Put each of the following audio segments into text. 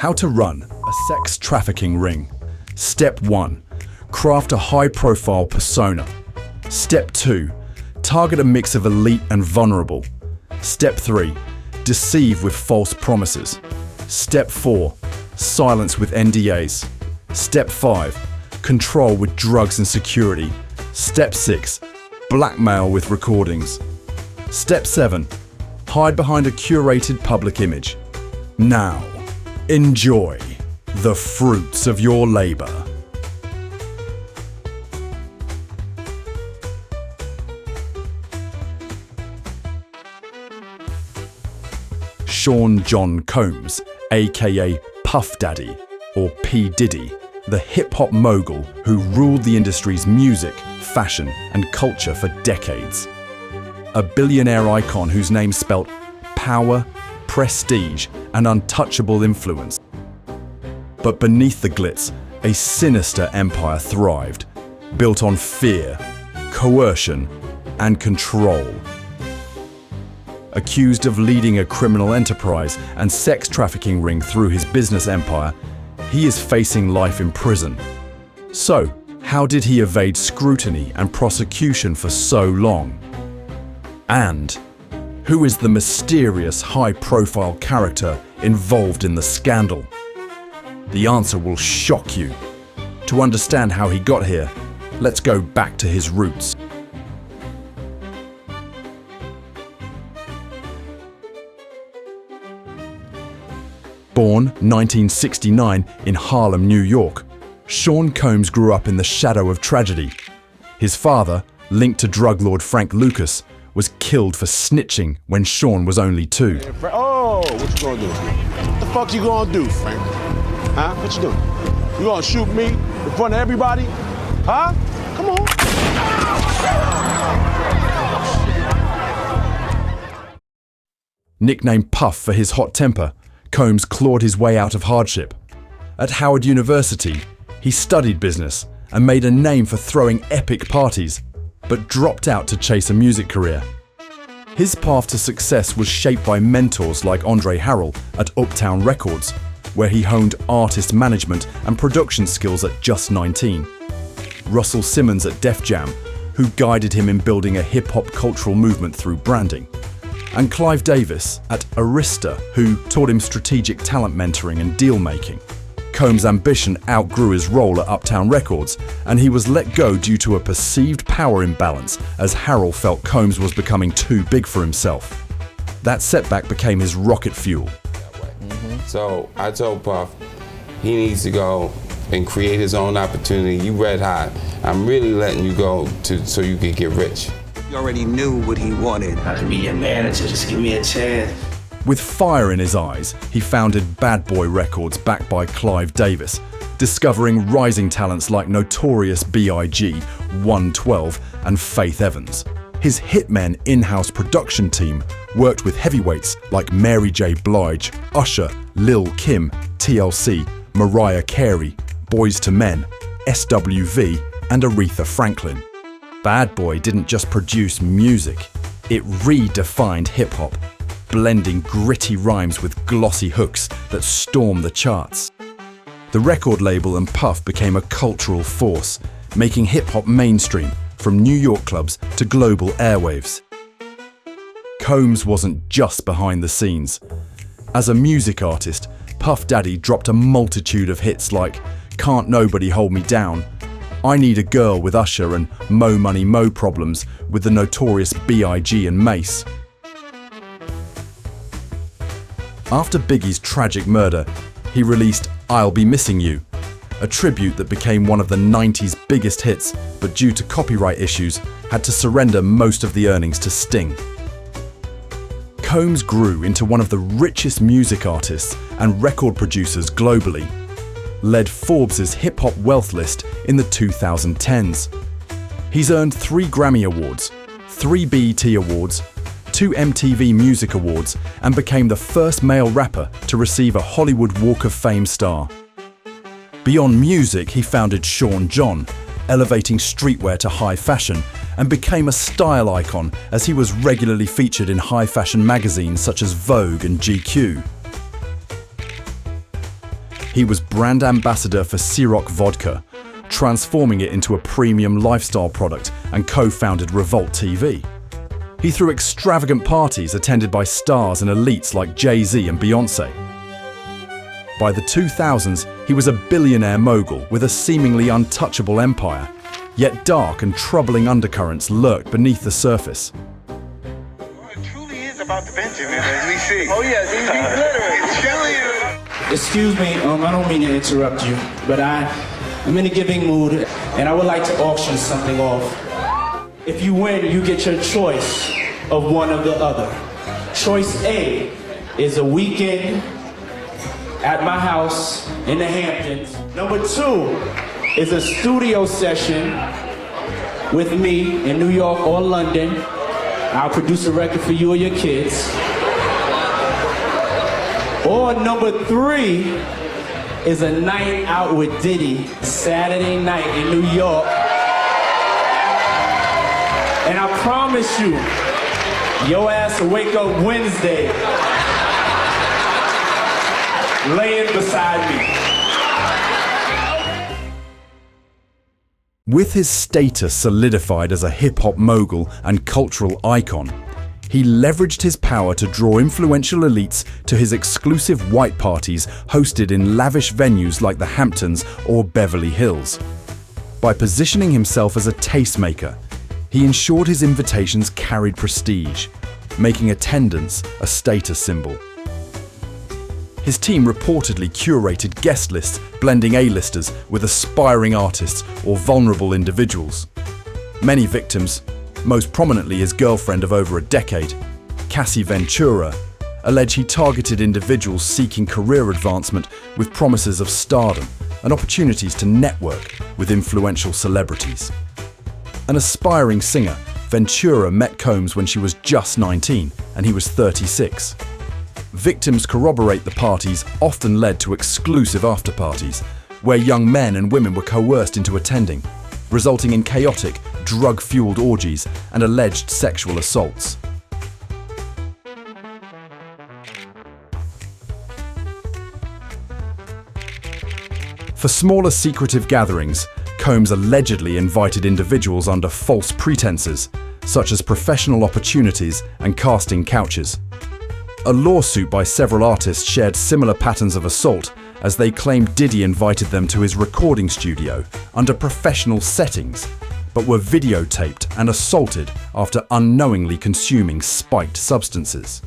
How to run a sex trafficking ring. Step 1. Craft a high-profile persona. Step 2. Target a mix of elite and vulnerable. Step 3. Deceive with false promises. Step 4. Silence with NDAs. Step 5. Control with drugs and security. Step 6. Blackmail with recordings. Step 7. Hide behind a curated public image. Now, enjoy the fruits of your labor. Sean John Combs, aka Puff Daddy, or P Diddy, the hip-hop mogul who ruled the industry's music, fashion, and culture for decades. A billionaire icon whose name spelt power, prestige, and untouchable influence. But beneath the glitz, a sinister empire thrived, built on fear, coercion, and control. Accused of leading a criminal enterprise and sex trafficking ring through his business empire, he is facing life in prison. So, how did he evade scrutiny and prosecution for so long? And who is the mysterious high-profile character involved in the scandal? The answer will shock you. To understand how he got here, let's go back to his roots. Born 1969 in Harlem, New York, Sean Combs grew up in the shadow of tragedy. His father, linked to drug lord Frank Lucas, was killed for snitching when Sean was only 2. Oh, what you gonna do? What the fuck you gonna do, Frank? Huh? What you doing? You gonna shoot me in front of everybody? Huh? Come on. Nicknamed Puff for his hot temper, Combs clawed his way out of hardship. At Howard University, he studied business and made a name for throwing epic parties, but dropped out to chase a music career. His path to success was shaped by mentors like Andre Harrell at Uptown Records, where he honed artist management and production skills at just 19. Russell Simmons at Def Jam, who guided him in building a hip-hop cultural movement through branding. And Clive Davis at Arista, who taught him strategic talent mentoring and deal-making. Combs' ambition outgrew his role at Uptown Records, and he was let go due to a perceived power imbalance as Harrell felt Combs was becoming too big for himself. That setback became his rocket fuel. So I told Puff he needs to go and create his own opportunity. You red hot. I'm really letting you go so you can get rich. He already knew what he wanted. I can be your manager, just give me a chance. With fire in his eyes, he founded Bad Boy Records backed by Clive Davis, discovering rising talents like Notorious B.I.G., 112 and Faith Evans. His Hitmen in-house production team worked with heavyweights like Mary J. Blige, Usher, Lil' Kim, TLC, Mariah Carey, Boyz II Men, SWV and Aretha Franklin. Bad Boy didn't just produce music, it redefined hip-hop, blending gritty rhymes with glossy hooks that stormed the charts. The record label and Puff became a cultural force, making hip-hop mainstream from New York clubs to global airwaves. Combs wasn't just behind the scenes. As a music artist, Puff Daddy dropped a multitude of hits like Can't Nobody Hold Me Down, I Need a Girl with Usher and Mo Money Mo Problems with the Notorious B.I.G. and Mace. After Biggie's tragic murder, he released I'll Be Missing You, a tribute that became one of the 90s biggest hits, but due to copyright issues, had to surrender most of the earnings to Sting. Combs grew into one of the richest music artists and record producers globally, led Forbes' hip-hop wealth list in the 2010s. He's earned 3 Grammy Awards, 3 BET Awards, 2 MTV Music Awards, and became the first male rapper to receive a Hollywood Walk of Fame star. Beyond music, he founded Sean John, elevating streetwear to high fashion, and became a style icon as he was regularly featured in high fashion magazines such as Vogue and GQ. He was brand ambassador for Ciroc vodka, transforming it into a premium lifestyle product, and co-founded Revolt TV. He threw extravagant parties attended by stars and elites like Jay-Z and Beyoncé. By the 2000s, he was a billionaire mogul with a seemingly untouchable empire, yet dark and troubling undercurrents lurked beneath the surface. It truly is about the Benjamin, as we see. Oh yeah, it truly is. Excuse me, I don't mean to interrupt you, but I'm in a giving mood, and I would like to auction something off. If you win, you get your choice of one or the other. Choice A is a weekend at my house in the Hamptons. Number 2 is a studio session with me in New York or London. I'll produce a record for you or your kids. Or number 3 is a night out with Diddy, Saturday night in New York. And I promise you, your ass will wake up Wednesday laying beside me. With his status solidified as a hip-hop mogul and cultural icon, he leveraged his power to draw influential elites to his exclusive white parties hosted in lavish venues like the Hamptons or Beverly Hills. By positioning himself as a tastemaker, he ensured his invitations carried prestige, making attendance a status symbol. His team reportedly curated guest lists blending A-listers with aspiring artists or vulnerable individuals. Many victims, most prominently his girlfriend of over a decade, Cassie Ventura, allege he targeted individuals seeking career advancement with promises of stardom and opportunities to network with influential celebrities. An aspiring singer, Ventura met Combs when she was just 19 and he was 36. Victims corroborate the parties often led to exclusive after-parties, where young men and women were coerced into attending, resulting in chaotic, drug-fueled orgies and alleged sexual assaults. For smaller secretive gatherings, Combs allegedly invited individuals under false pretenses, such as professional opportunities and casting couches. A lawsuit by several artists shared similar patterns of assault, as they claimed Diddy invited them to his recording studio under professional settings, but were videotaped and assaulted after unknowingly consuming spiked substances.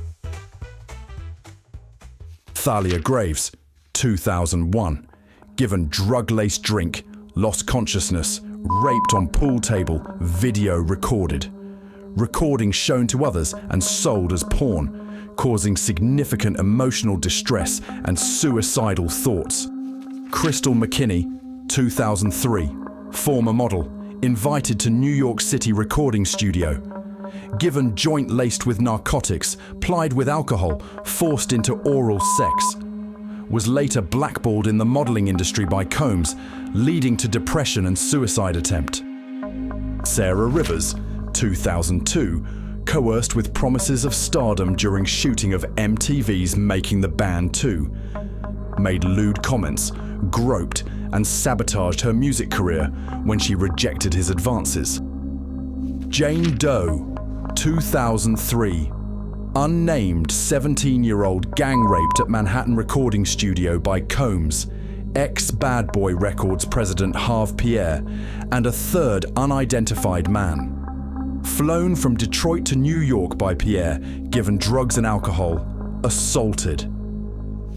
Thalia Graves, 2001, given drug-laced drink, lost consciousness, raped on pool table, video recorded. Recording shown to others and sold as porn, causing significant emotional distress and suicidal thoughts. Crystal McKinney, 2003, former model, invited to New York City recording studio. Given joint laced with narcotics, plied with alcohol, forced into oral sex. Was later blackballed in the modeling industry by Combs, leading to depression and suicide attempt. Sarah Rivers, 2002, coerced with promises of stardom during shooting of MTV's Making the Band 2, made lewd comments, groped, and sabotaged her music career when she rejected his advances. Jane Doe, 2003, unnamed 17-year-old gang raped at Manhattan recording studio by Combs, ex-Bad Boy Records president Harve Pierre, and a third unidentified man. Flown from Detroit to New York by Pierre, given drugs and alcohol, assaulted.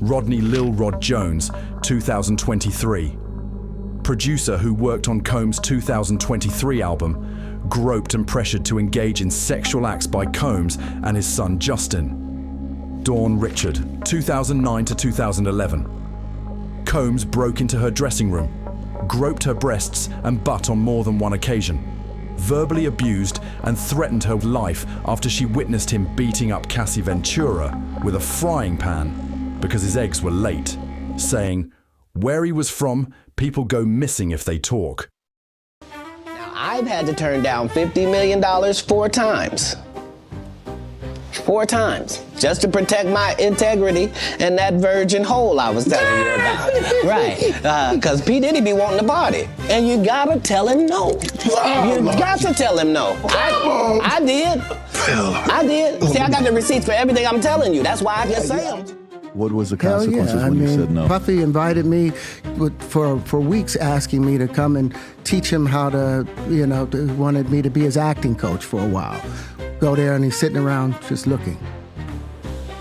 Rodney Lil Rod Jones, 2023. Producer who worked on Combs' 2023 album, groped and pressured to engage in sexual acts by Combs and his son Justin. Dawn Richard, 2009 to 2011. Combs broke into her dressing room, groped her breasts and butt on more than one occasion, verbally abused and threatened her life after she witnessed him beating up Cassie Ventura with a frying pan because his eggs were late, saying, "Where he was from, people go missing if they talk." Now, I've had to turn down $50 million 4 times. 4 times, just to protect my integrity and that virgin hole I was telling you about. Right, because P Diddy be wanting to party, and you gotta tell him no. You got to tell him no. I did. I did. See, I got the receipts for everything I'm telling you. That's why I can say them. What was the consequences when you said no? Puffy invited me for weeks, asking me to come and teach him how to, wanted me to be his acting coach for a while. Go there and he's sitting around just looking.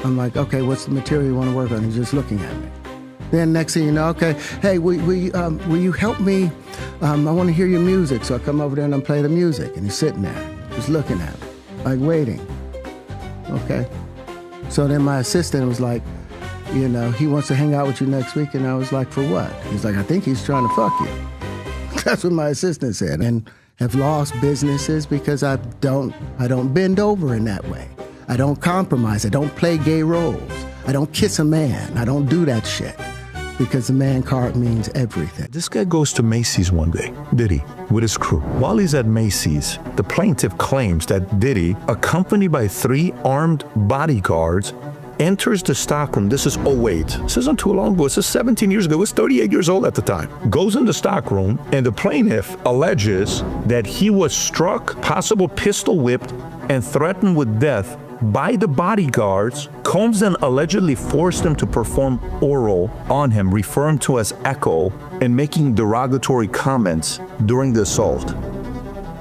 I'm like, okay, what's the material you want to work on? He's just looking at me. Then next thing you know, okay, hey, will you help me? I want to hear your music. So I come over there and I play the music, and he's sitting there, just looking at me, like waiting. Okay. So then my assistant was like, he wants to hang out with you next week. And I was like, for what? He's like, I think he's trying to fuck you. That's what my assistant said. And have lost businesses because I don't bend over in that way. I don't compromise. I don't play gay roles. I don't kiss a man. I don't do that shit because the man card means everything. This guy goes to Macy's one day, Diddy, with his crew. While he's at Macy's, the plaintiff claims that Diddy, accompanied by 3 armed bodyguards, enters the stockroom. This is 08. This isn't too long ago. This is 17 years ago. He was 38 years old at the time. Goes in the stockroom, and the plaintiff alleges that he was struck, possible pistol whipped, and threatened with death by the bodyguards. Combs then allegedly forced him to perform oral on him, referring to as echo, and making derogatory comments during the assault.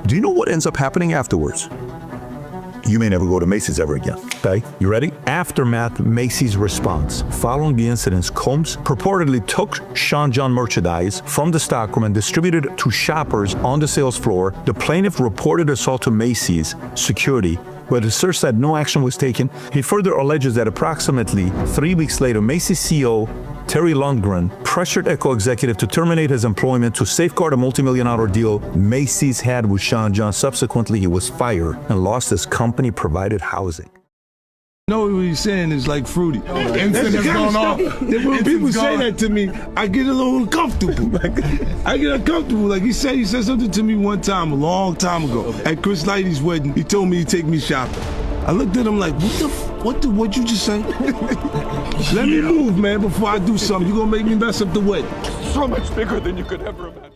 Do you know what ends up happening afterwards? You may never go to Macy's ever again, okay? You ready? Aftermath, Macy's response. Following the incidents, Combs purportedly took Sean John merchandise from the stockroom and distributed it to shoppers on the sales floor. The plaintiff reported assault to Macy's security, but the search said no action was taken. He further alleges that approximately 3 weeks later, Macy's CEO Terry Lundgren pressured Echo executive to terminate his employment to safeguard a multi-million-dollar deal Macy's had with Sean John. Subsequently, he was fired and lost his company-provided housing. No, what he's saying is like fruity. That's the kind of stuff that when people say that to me, I get a little uncomfortable. I get uncomfortable. Like he said something to me one time, a long time ago, at Chris Lighty's wedding. He told me he'd take me shopping. I looked at him like, what'd you just say? Let me move, man, before I do something. You're gonna make me mess up the wedding. So much bigger than you could ever imagine.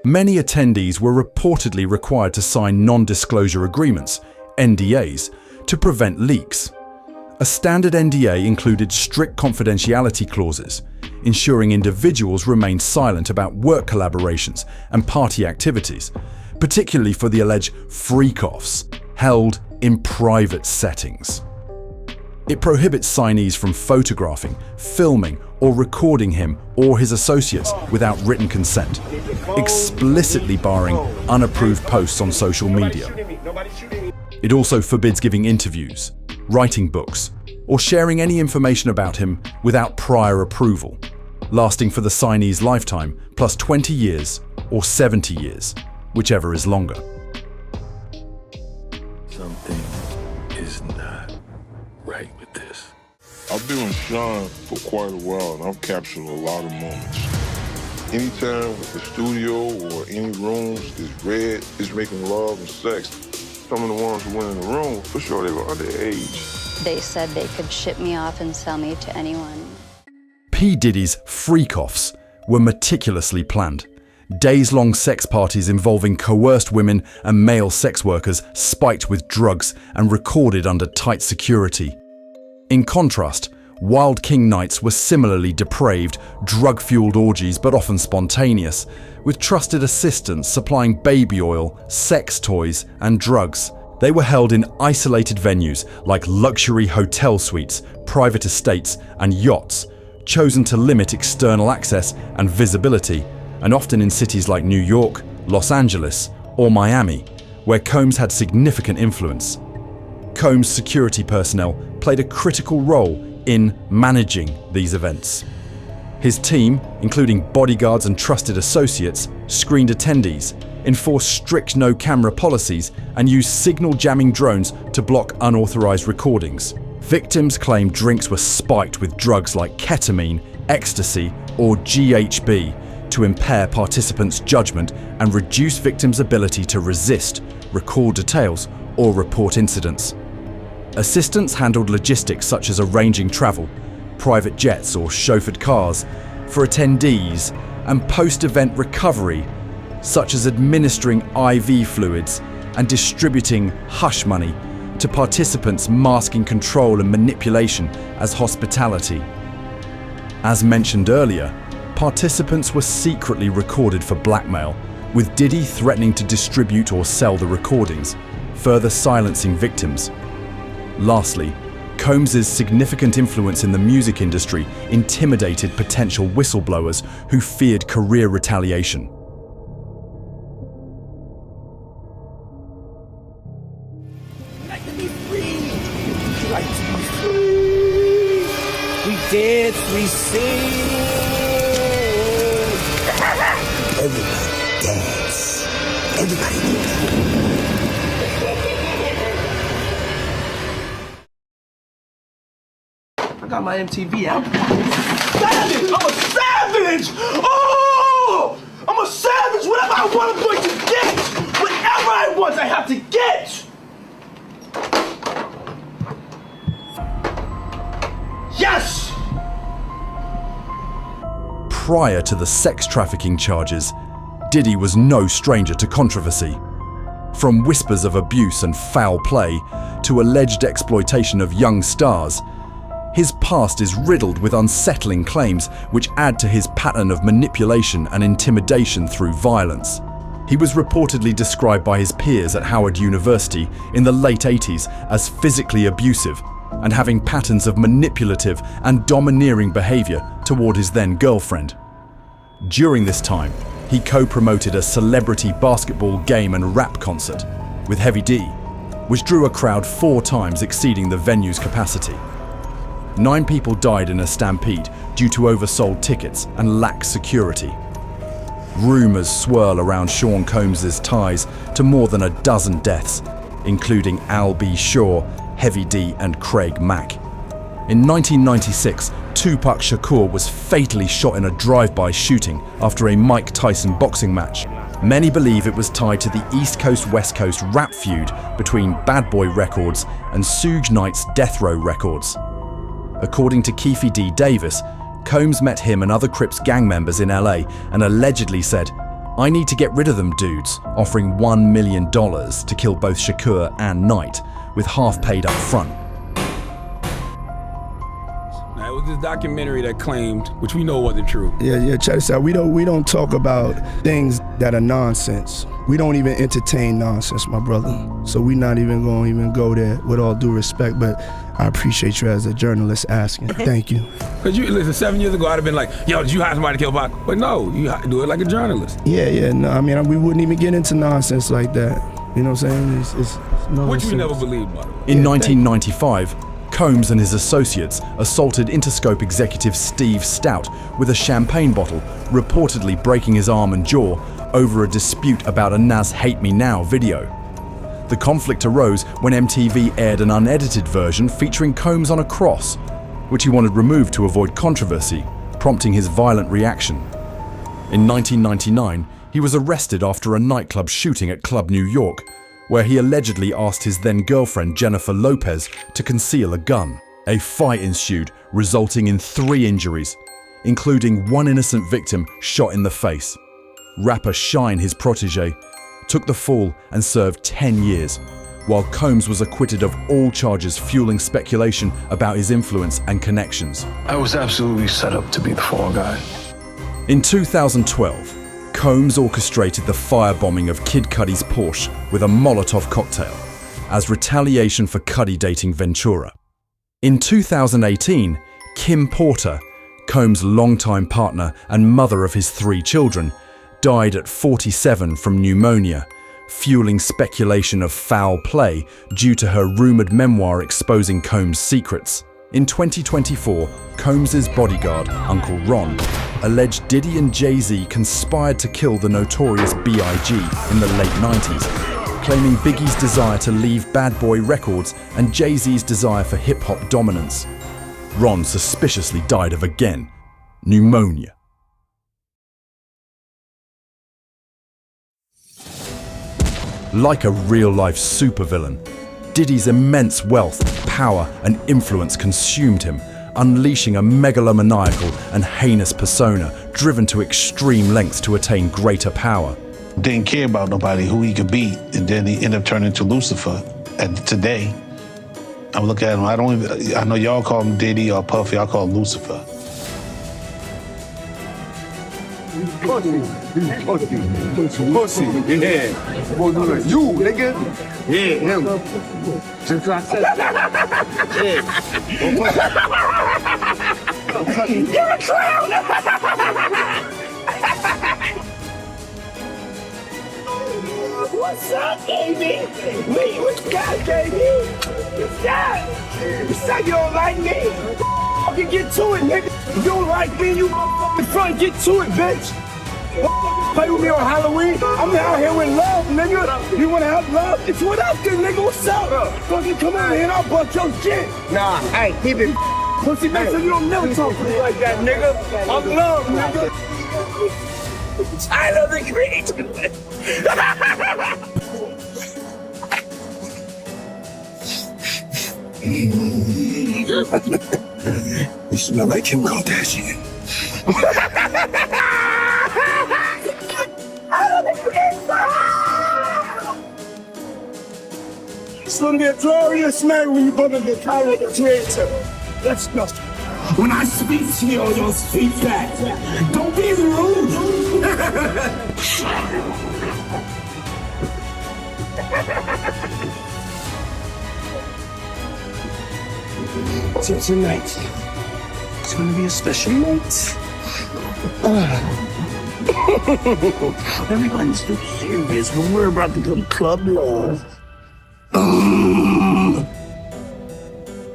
Many attendees were reportedly required to sign non-disclosure agreements, NDAs, to prevent leaks. A standard NDA included strict confidentiality clauses, ensuring individuals remained silent about work collaborations and party activities, particularly for the alleged freak-offs held in private settings. It prohibits signees from photographing, filming, or recording him or his associates without written consent, explicitly barring unapproved posts on social media. It also forbids giving interviews, writing books, or sharing any information about him without prior approval, lasting for the signee's lifetime plus 20 years or 70 years, whichever is longer. Something is not right with this. I've been with Sean for quite a while, and I've captured a lot of moments. Anytime the studio or any rooms is red, it's making love and sex. Some of the ones who went in the room, for sure they were underage. They said they could ship me off and sell me to anyone. P Diddy's freak-offs were meticulously planned. Days-long sex parties involving coerced women and male sex workers spiked with drugs and recorded under tight security. In contrast, Wild King nights were similarly depraved, drug-fueled orgies but often spontaneous, with trusted assistants supplying baby oil, sex toys, and drugs. They were held in isolated venues like luxury hotel suites, private estates, and yachts, chosen to limit external access and visibility, and often in cities like New York, Los Angeles, or Miami, where Combs had significant influence. Combs' security personnel played a critical role in managing these events. His team, including bodyguards and trusted associates, screened attendees, enforced strict no-camera policies, and used signal-jamming drones to block unauthorized recordings. Victims claimed drinks were spiked with drugs like ketamine, ecstasy, or GHB to impair participants' judgment and reduce victims' ability to resist, recall details, or report incidents. Assistants handled logistics such as arranging travel, private jets or chauffeured cars for attendees, and post-event recovery, such as administering IV fluids and distributing hush money to participants, masking control and manipulation as hospitality. As mentioned earlier, participants were secretly recorded for blackmail, with Diddy threatening to distribute or sell the recordings, further silencing victims. Lastly, Combs's significant influence in the music industry intimidated potential whistleblowers who feared career retaliation. We dance, we sing. Everybody dance. Everybody dance. I got my MTV out. Savage! I'm a savage! Oh! I'm a savage! Whatever I want, I'm going to get! Whatever I want, I have to get! Yes! Prior to the sex trafficking charges, Diddy was no stranger to controversy. From whispers of abuse and foul play to alleged exploitation of young stars, his past is riddled with unsettling claims which add to his pattern of manipulation and intimidation through violence. He was reportedly described by his peers at Howard University in the late 80s as physically abusive and having patterns of manipulative and domineering behavior toward his then-girlfriend. During this time, he co-promoted a celebrity basketball game and rap concert with Heavy D, which drew a crowd 4 times exceeding the venue's capacity. 9 people died in a stampede due to oversold tickets and lax security. Rumors swirl around Sean Combs's ties to more than a dozen deaths, including Al B. Shaw, Heavy D, and Craig Mack. In 1996, Tupac Shakur was fatally shot in a drive-by shooting after a Mike Tyson boxing match. Many believe it was tied to the East Coast-West Coast rap feud between Bad Boy Records and Suge Knight's Death Row Records. According to Keefe D. Davis, Combs met him and other Crips gang members in LA and allegedly said, "I need to get rid of them dudes," offering $1 million to kill both Shakur and Knight, with half paid up front. Now, it was this documentary that claimed, which we know wasn't true. Yeah, check this out. We don't talk about things that are nonsense. We don't even entertain nonsense, my brother. So we're not even going to go there, with all due respect, but I appreciate you as a journalist asking. Thank you. Because you listen, 7 years ago, I'd have been like, yo, did you hire somebody to kill Pac? But no, you do it like a journalist. Yeah, no, I mean, we wouldn't even get into nonsense like that. You know what I'm saying? It's nonsense. Which we never believed, by the way. In 1995, Combs and his associates assaulted Interscope executive Steve Stout with a champagne bottle, reportedly breaking his arm and jaw over a dispute about a Nas Hate Me Now video. The conflict arose when MTV aired an unedited version featuring Combs on a cross, which he wanted removed to avoid controversy, prompting his violent reaction. In 1999, he was arrested after a nightclub shooting at Club New York, where he allegedly asked his then-girlfriend Jennifer Lopez to conceal a gun. A fight ensued, resulting in 3 injuries, including 1 innocent victim shot in the face. Rapper Shine, his protege, took the fall and served 10 years, while Combs was acquitted of all charges, fueling speculation about his influence and connections. I was absolutely set up to be the fall guy. In 2012, Combs orchestrated the firebombing of Kid Cudi's Porsche with a Molotov cocktail as retaliation for Cudi dating Ventura. In 2018, Kim Porter, Combs' longtime partner and mother of his 3 children, died at 47 from pneumonia, fueling speculation of foul play due to her rumored memoir exposing Combs' secrets. In 2024, Combs' bodyguard, Uncle Ron, alleged Diddy and Jay-Z conspired to kill the notorious B.I.G. in the late 90s, claiming Biggie's desire to leave Bad Boy Records and Jay-Z's desire for hip-hop dominance. Ron suspiciously died of again, pneumonia. Like a real-life supervillain, Diddy's immense wealth, power, and influence consumed him, unleashing a megalomaniacal and heinous persona driven to extreme lengths to attain greater power. Didn't care about nobody, who he could beat, and then he ended up turning into Lucifer. And today, I look at him, I know y'all call him Diddy or Puffy, I call him Lucifer. Pussy, yeah. You, nigga. Yeah, him. Since I said You're a clown! What's up, baby? What's that, baby? What's that? You don't like me? You get to it, nigga. You don't like me, you in front, get to it, bitch. Play with me on Halloween. I'm out here with love, nigga. You wanna have love? It's what up, then, nigga. What's up? Fucking come over here and I'll bust your shit. Nah, hey, keep it. Pussy, make sure you don't never talk to me like that, nigga. I'm love, nigga. Tyler the Creed. You smell like Kim Kardashian. It's gonna be a glorious night when you bump into Tyler the Creator. Let's go. When I speak to you, you'll speak back. Don't be rude. So tonight, it's gonna be a special night. Everyone's so serious, but we're about to go to Club Love.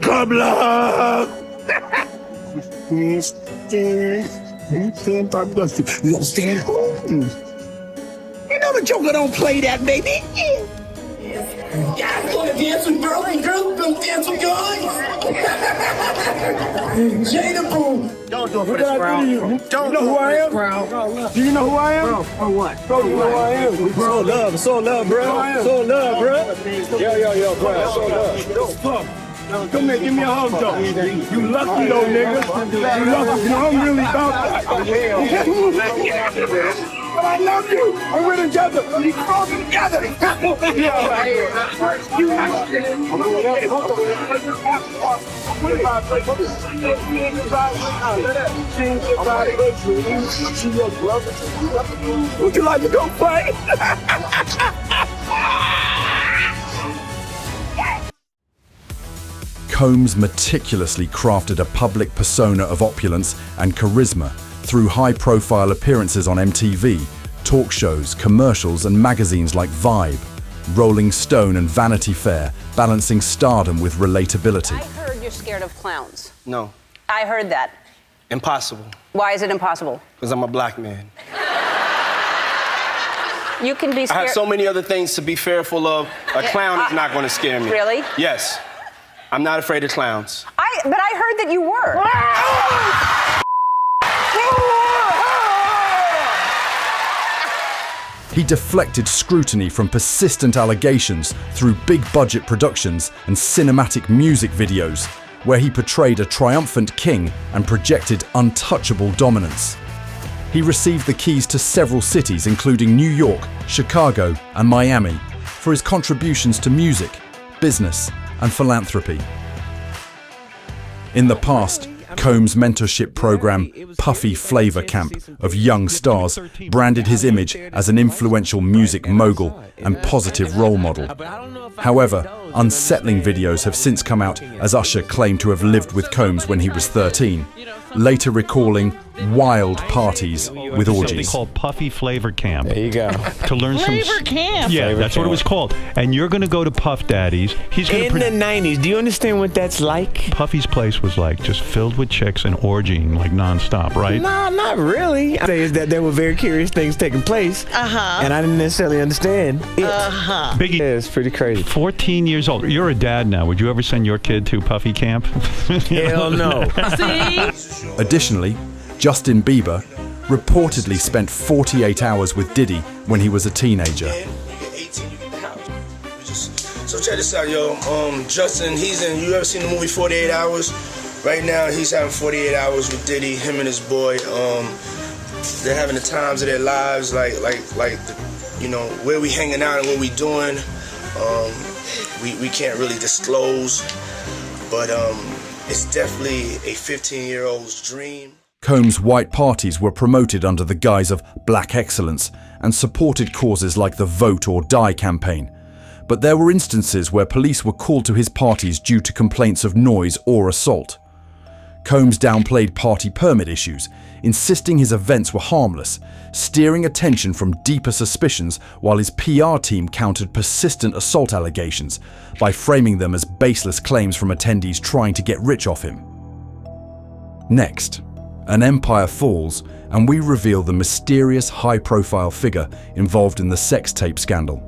Club Love! You know the Joker don't play that, baby. Yeah, I'm gonna dance with girls and girls gonna dance with guys. Jada Boo. Don't do it for this crowd. Don't know who I am? Do you know who I am? Bro, or what? Bro, you know who I am? It's all love, it's all love, bro. It's all love, bro. Yo, bro, it's all love. Come here, give me a hug, though. You lucky, though, nigga. You lucky. You know, I'm really about that. But I love you. And we're together. We grow together. Would you like to go play? Combs meticulously crafted a public persona of opulence and charisma through high-profile appearances on MTV, talk shows, commercials, and magazines like Vibe, Rolling Stone, and Vanity Fair, balancing stardom with relatability. I heard you're scared of clowns. No. I heard that. Impossible. Why is it impossible? Because I'm a black man. You can be scared. I have so many other things to be fearful of. A clown is not going to scare me. Really? Yes. I'm not afraid of clowns. But I heard that you were. He deflected scrutiny from persistent allegations through big-budget productions and cinematic music videos, where he portrayed a triumphant king and projected untouchable dominance. He received the keys to several cities, including New York, Chicago, and Miami, for his contributions to music, business, and philanthropy. In the past, Combs' mentorship program, Puffy Flavor Camp, of young stars, branded his image as an influential music mogul and positive role model. However, unsettling videos have since come out as Usher claimed to have lived with Combs when he was 13, later recalling wild parties with orgies. Something called Puffy Flavor Camp. There you go. To learn Flavor Camp. Yeah, Flavor that's what it Camp. was called. And you're going to go to Puff Daddy's. He's going In the 90s, do you understand what that's like? Puffy's place was like just filled with chicks and orgying like nonstop, right? No, not really. I say is that there were very curious things taking place. And I didn't necessarily understand it. Biggie is pretty crazy. 14 years old. You're a dad now. Would you ever send your kid to Puffy Camp? Hell no. See? Additionally, Justin Bieber reportedly spent 48 hours with Diddy when he was a teenager. So check this out, yo. Justin, you ever seen the movie 48 Hours? Right now, he's having 48 hours with Diddy, him and his boy. They're having the times of their lives, like where we hanging out and what we doing. We can't really disclose, but it's definitely a 15-year-old's dream. Combs' white parties were promoted under the guise of black excellence and supported causes like the Vote or Die campaign. But there were instances where police were called to his parties due to complaints of noise or assault. Combs downplayed party permit issues, insisting his events were harmless, steering attention from deeper suspicions while his PR team countered persistent assault allegations by framing them as baseless claims from attendees trying to get rich off him. Next, an empire falls and we reveal the mysterious high-profile figure involved in the sex tape scandal.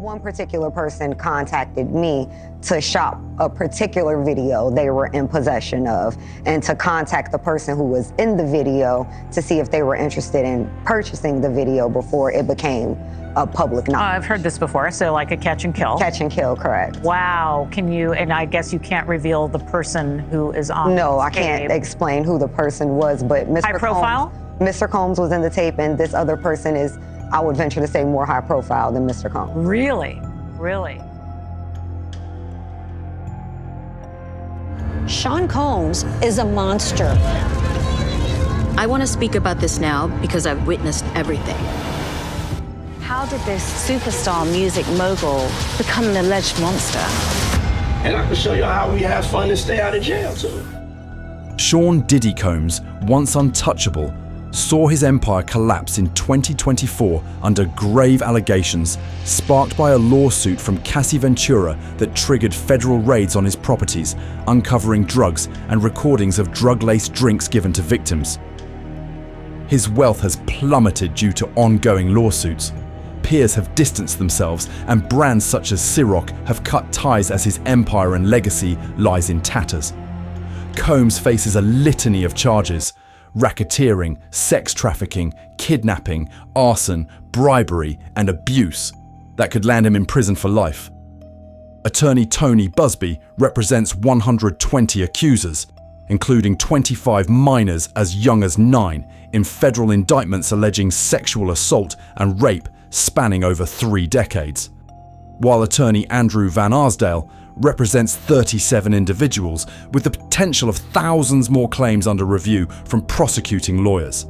One particular person contacted me to shop a particular video they were in possession of and to contact the person who was in the video to see if they were interested in purchasing the video before it became a public knowledge. I've heard this before, so like a catch and kill? Catch and kill, correct. Wow, and I guess you can't reveal the person who is on No, I tape. can't explain who the person was, but Mr. High profile? Mr. Combs was in the tape and this other person is, I would venture to say, more high profile than Mr. Combs. Really? Really? Sean Combs is a monster. I want to speak about this now because I've witnessed everything. How did this superstar music mogul become an alleged monster? And I can show you how we have fun and stay out of jail, too. Sean Diddy Combs, once untouchable, saw his empire collapse in 2024 under grave allegations sparked by a lawsuit from Cassie Ventura that triggered federal raids on his properties, uncovering drugs and recordings of drug-laced drinks given to victims. His wealth has plummeted due to ongoing lawsuits. Peers have distanced themselves and brands such as Ciroc have cut ties as his empire and legacy lies in tatters. Combs faces a litany of charges: racketeering, sex trafficking, kidnapping, arson, bribery, and abuse that could land him in prison for life. Attorney Tony Busby represents 120 accusers, including 25 minors as young as 9 in federal indictments alleging sexual assault and rape spanning over 3 decades. While attorney Andrew Van Arsdale represents 37 individuals with the potential of thousands more claims under review from prosecuting lawyers.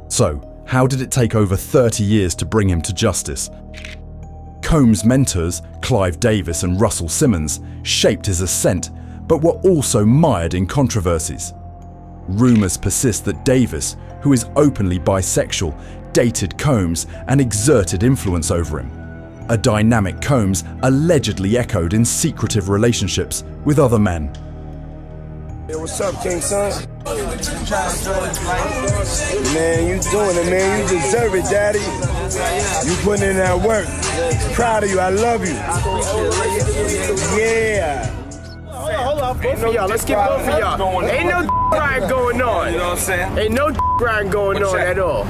So, how did it take over 30 years to bring him to justice? Combs' mentors, Clive Davis and Russell Simmons, shaped his ascent, but were also mired in controversies. Rumours persist that Davis, who is openly bisexual, dated Combs and exerted influence over him. A dynamic Combs allegedly echoed in secretive relationships with other men. Hey, what's up, King Son? Man, you doing it, man. You deserve it, Daddy. You putting in that work. Proud of you. I love you. Yeah. Hold on, both of y'all. Let's get both of y'all. Ain't no grind going on. You know what I'm saying? Ain't no grind going on at all.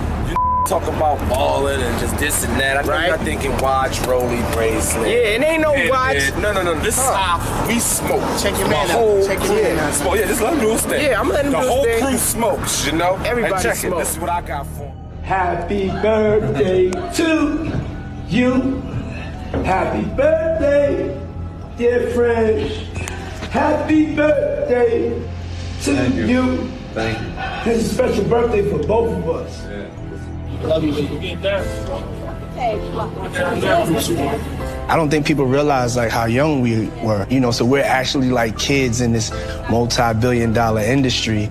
Talk about balling and just this and that. I know you're thinking watch, rolly, bracelet. Yeah, it ain't no watch. No. This is how we smoke. Check your man out. Check your man out. Smoke. Yeah, just let him do his thing. Yeah, I'm letting him do his thing. The whole crew smokes, you know? Everybody check smokes. This is what I got for him. Happy birthday to you. Happy birthday, dear friend. Happy birthday to you. Thank you. This is a special birthday for both of us. Love you, baby. I don't think people realize like how young we were, you know, so we're actually like kids in this multi-billion-dollar industry.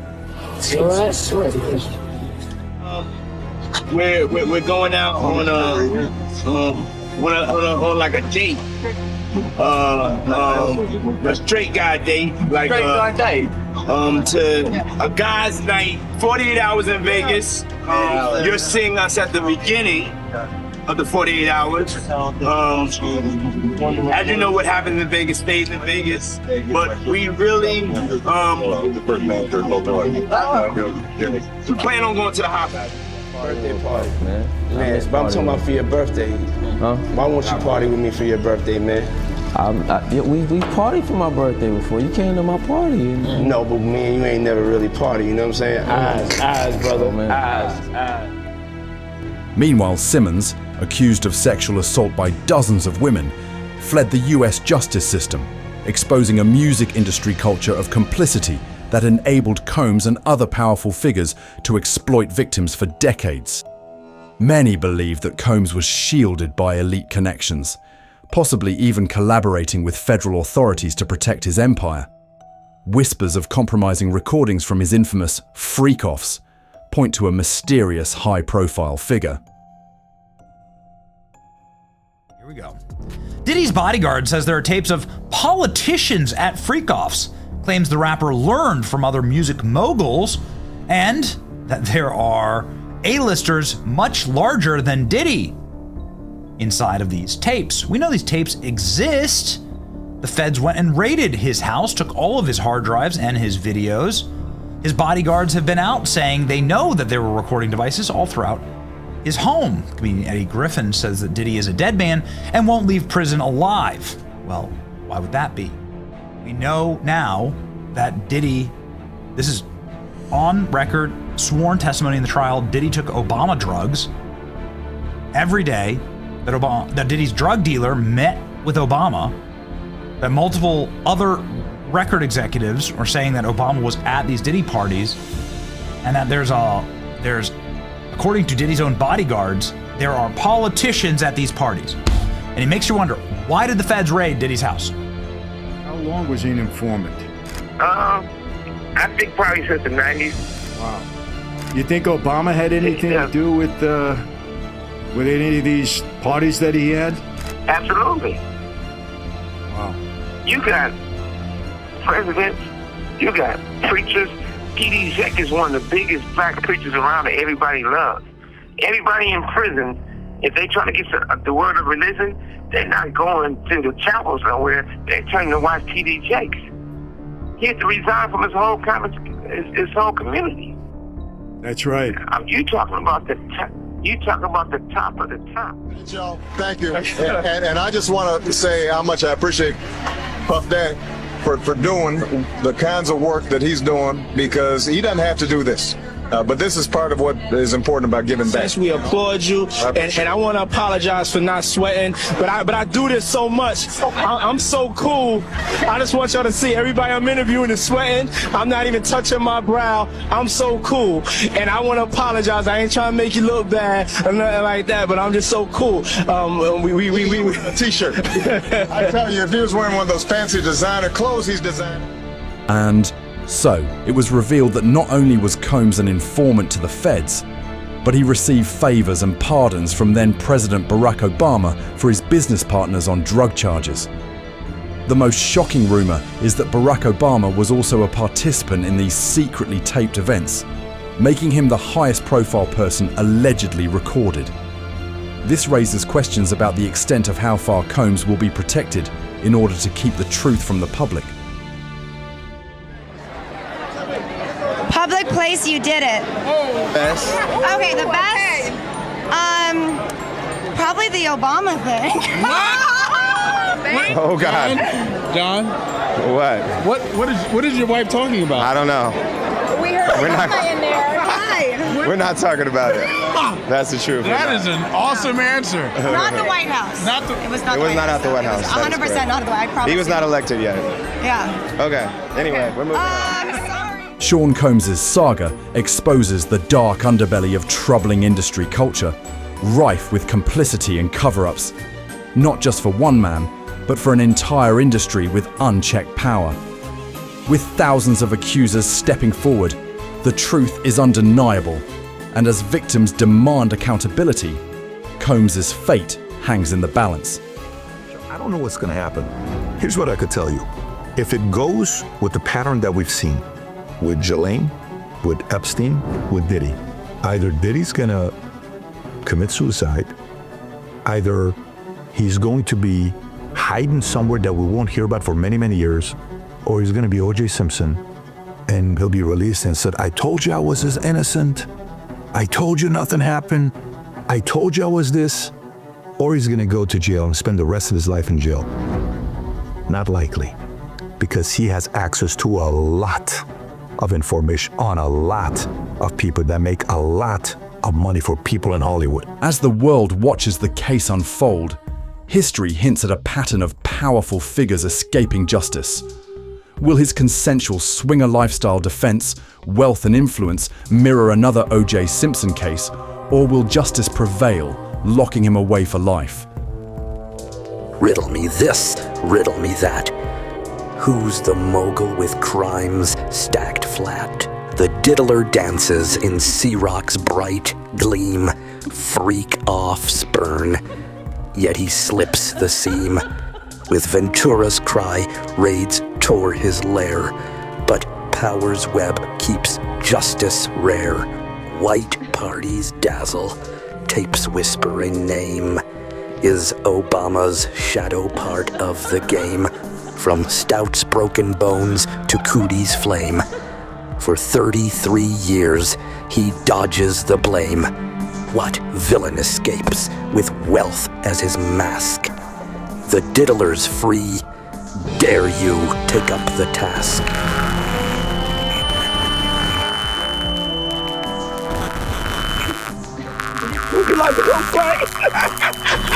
We're going out on like a date. A straight guy date, like to a guy's night, 48 hours in Vegas. You're seeing us at the beginning of the 48 hours. As you know, what happens in Vegas stays in Vegas, but we really we plan on going to the hot birthday party, man. Man, but I'm talking about for your birthday. Huh? Why won't you party with me for your birthday, man? We partied for my birthday before. You came to my party. No, but me and you ain't never really party, you know what I'm saying? Eyes, brother, eyes. Meanwhile, Simmons, accused of sexual assault by dozens of women, fled the US justice system, exposing a music industry culture of complicity that enabled Combs and other powerful figures to exploit victims for decades. Many believe that Combs was shielded by elite connections, possibly even collaborating with federal authorities to protect his empire. Whispers of compromising recordings from his infamous freak-offs point to a mysterious high-profile figure. Here we go. Diddy's bodyguard says there are tapes of politicians at freak-offs, claims the rapper learned from other music moguls, and that there are A-listers much larger than Diddy inside of these tapes. We know these tapes exist. The feds went and raided his house, took all of his hard drives and his videos. His bodyguards have been out saying they know that there were recording devices all throughout his home. Comedian Eddie Griffin says that Diddy is a dead man and won't leave prison alive. Well, why would that be? We know now that Diddy, this is on record, sworn testimony in the trial, Diddy took Obama drugs every day, that Diddy's drug dealer met with Obama, that multiple other record executives are saying that Obama was at these Diddy parties, and that there's according to Diddy's own bodyguards, there are politicians at these parties. And it makes you wonder, why did the feds raid Diddy's house? How long was he an informant? I think probably since the 90s. Wow. You think Obama had anything to do with any of these parties that he had? Absolutely. Wow. You got presidents, you got preachers. P Diddy Jack is one of the biggest black preachers around that everybody loves. Everybody in prison, if they try to get the word of religion, they're not going to the chapels nowhere. They're turning to watch P Diddy Jakes. He had to resign from his whole community. That's right. You talking about the top of the top. Joe, thank you. And I just want to say how much I appreciate Puff Daddy for doing the kinds of work that he's doing, because he doesn't have to do this. But this is part of what is important about giving back. Yes, we applaud you, and I want to apologize for not sweating, but I do this so much. I'm so cool. I just want y'all to see everybody I'm interviewing is sweating. I'm not even touching my brow. I'm so cool, and I want to apologize. I ain't trying to make you look bad or nothing like that, but I'm just so cool. We a t-shirt. I tell you, if he was wearing one of those fancy designer clothes he's designing. And so, it was revealed that not only was Combs an informant to the feds, but he received favors and pardons from then President Barack Obama for his business partners on drug charges. The most shocking rumor is that Barack Obama was also a participant in these secretly taped events, making him the highest profile person allegedly recorded. This raises questions about the extent of how far Combs will be protected in order to keep the truth from the public. Public place, you did it. Best. Okay, the best. Probably the Obama thing. Oh God. John? What is your wife talking about? I don't know. We heard Obama in there. Hi. We're not talking about it. That's the truth. That is an awesome answer. Not the White House. It was not. It was not at the White House. 100% not at the White House. He was not elected yet. Yeah. Okay. Anyway, we're moving on. Sean Combs' saga exposes the dark underbelly of troubling industry culture, rife with complicity and cover-ups, not just for one man, but for an entire industry with unchecked power. With thousands of accusers stepping forward, the truth is undeniable, and as victims demand accountability, Combs' fate hangs in the balance. I don't know what's going to happen. Here's what I could tell you. If it goes with the pattern that we've seen, with Ghislaine, with Epstein, with Diddy, either Diddy's going to commit suicide, either he's going to be hiding somewhere that we won't hear about for many, many years, or he's going to be O.J. Simpson, and he'll be released and said, I told you I was as innocent. I told you nothing happened. I told you I was this. Or he's going to go to jail and spend the rest of his life in jail. Not likely, because he has access to a lot of information on a lot of people that make a lot of money for people in Hollywood. As the world watches the case unfold, history hints at a pattern of powerful figures escaping justice. Will his consensual swinger lifestyle defense, wealth and influence mirror another O.J. Simpson case, or will justice prevail, locking him away for life? Riddle me this, riddle me that. Who's the mogul with crimes stacked flat? The diddler dances in Sea Rock's bright gleam, freak off spurn. Yet he slips the seam. With Ventura's cry, raids tore his lair. But power's web keeps justice rare. White parties dazzle, tapes whispering name. Is Obama's shadow part of the game? From Stout's broken bones to Cootie's flame. For 33 years, he dodges the blame. What villain escapes with wealth as his mask? The diddler's free. Dare you take up the task? Would you like to go play?